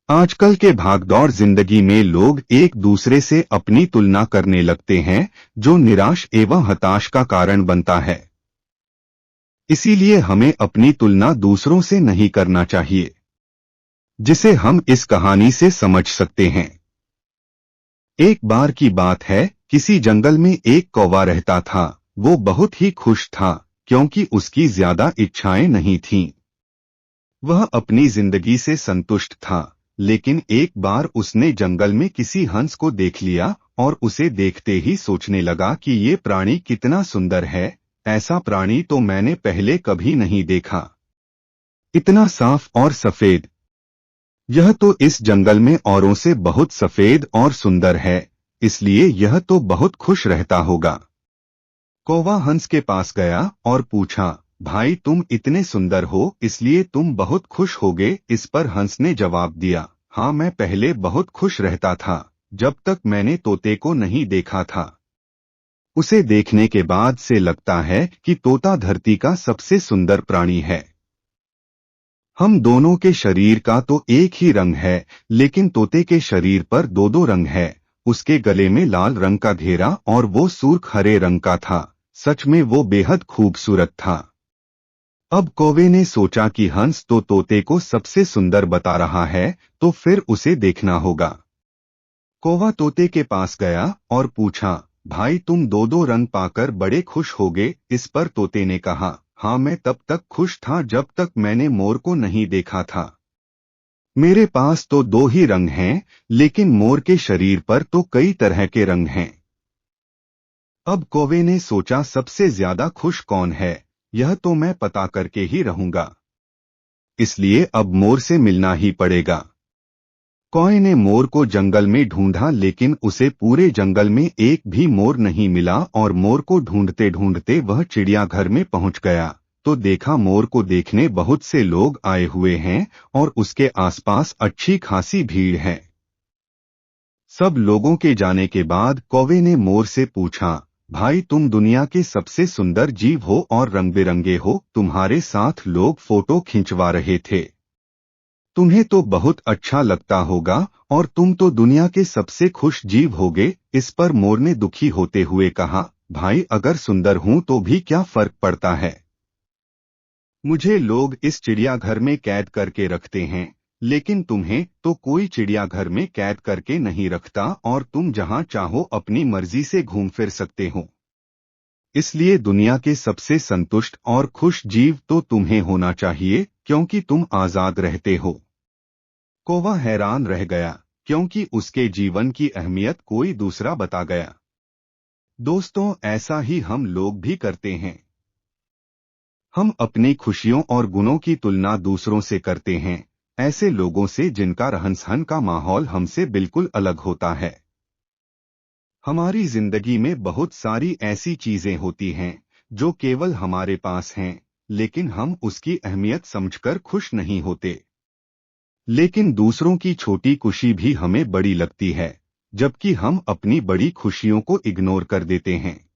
आजकल के भागदौड़ जिंदगी में लोग एक दूसरे से अपनी तुलना करने लगते हैं, जो निराश एवं हताश का कारण बनता है। इसीलिए हमें अपनी तुलना दूसरों से नहीं करना चाहिए, जिसे हम इस कहानी से समझ सकते हैं। एक बार की बात है, किसी जंगल में एक कौवा रहता था। वो बहुत ही खुश था, क्योंकि उसकी ज्यादा इच्छाएं नहीं थीं। वह अपनी जिंदगी से संतुष्ट था। लेकिन एक बार उसने जंगल में किसी हंस को देख लिया और उसे देखते ही सोचने लगा कि ये प्राणी कितना सुंदर है। ऐसा प्राणी तो मैंने पहले कभी नहीं देखा। इतना साफ और सफेद। यह तो इस जंगल में औरों से बहुत सफेद और सुंदर है, इसलिए यह तो बहुत खुश रहता होगा। कौवा हंस के पास गया और पूछा, भाई तुम इतने सुंदर हो, इसलिए तुम बहुत खुश होगे। इस पर हंस ने जवाब दिया, हाँ मैं पहले बहुत खुश रहता था, जब तक मैंने तोते को नहीं देखा था। उसे देखने के बाद से लगता है कि तोता धरती का सबसे सुंदर प्राणी है। हम दोनों के शरीर का तो एक ही रंग है, लेकिन तोते के शरीर पर दो दो रंग है। उसके गले में लाल रंग का घेरा और वो सुर्ख हरे रंग का था। सच में वो बेहद खूबसूरत था। अब कौवे ने सोचा कि हंस तो तोते को सबसे सुंदर बता रहा है, तो फिर उसे देखना होगा। कौवा तोते के पास गया और पूछा, भाई तुम दो दो रंग पाकर बड़े खुश होगे। इस पर तोते ने कहा, हाँ मैं तब तक खुश था जब तक मैंने मोर को नहीं देखा था। मेरे पास तो दो ही रंग हैं, लेकिन मोर के शरीर पर तो कई तरह के रंग हैं। अब कौवे ने सोचा, सबसे ज्यादा खुश कौन है, यह तो मैं पता करके ही रहूंगा। इसलिए अब मोर से मिलना ही पड़ेगा। कौवे ने मोर को जंगल में ढूंढा, लेकिन उसे पूरे जंगल में एक भी मोर नहीं मिला और मोर को ढूंढते ढूंढते वह चिड़ियाघर में पहुंच गया, तो देखा मोर को देखने बहुत से लोग आए हुए हैं और उसके आसपास अच्छी खासी भीड़ है। सब लोगों के जाने के बाद कौवे ने मोर से पूछा, भाई तुम दुनिया के सबसे सुंदर जीव हो और रंग बिरंगे हो, तुम्हारे साथ लोग फोटो खिंचवा रहे थे। तुम्हें तो बहुत अच्छा लगता होगा और तुम तो दुनिया के सबसे खुश जीव होगे। इस पर मोर ने दुखी होते हुए कहा, भाई अगर सुंदर हूं तो भी क्या फर्क पड़ता है। मुझे लोग इस चिड़ियाघर में कैद करके रखते हैं, लेकिन तुम्हें तो कोई चिड़ियाघर में कैद करके नहीं रखता और तुम जहां चाहो अपनी मर्जी से घूम फिर सकते हो। इसलिए दुनिया के सबसे संतुष्ट और खुश जीव तो तुम्हें होना चाहिए, क्योंकि तुम आजाद रहते हो। कौवा हैरान रह गया, क्योंकि उसके जीवन की अहमियत कोई दूसरा बता गया। दोस्तों, ऐसा ही हम लोग भी करते हैं। हम अपनी खुशियों और गुणों की तुलना दूसरों से करते हैं, ऐसे लोगों से जिनका रहन सहन का माहौल हमसे बिल्कुल अलग होता है। हमारी जिंदगी में बहुत सारी ऐसी चीजें होती हैं जो केवल हमारे पास हैं, लेकिन हम उसकी अहमियत समझकर खुश नहीं होते। लेकिन दूसरों की छोटी खुशी भी हमें बड़ी लगती है, जबकि हम अपनी बड़ी खुशियों को इग्नोर कर देते हैं।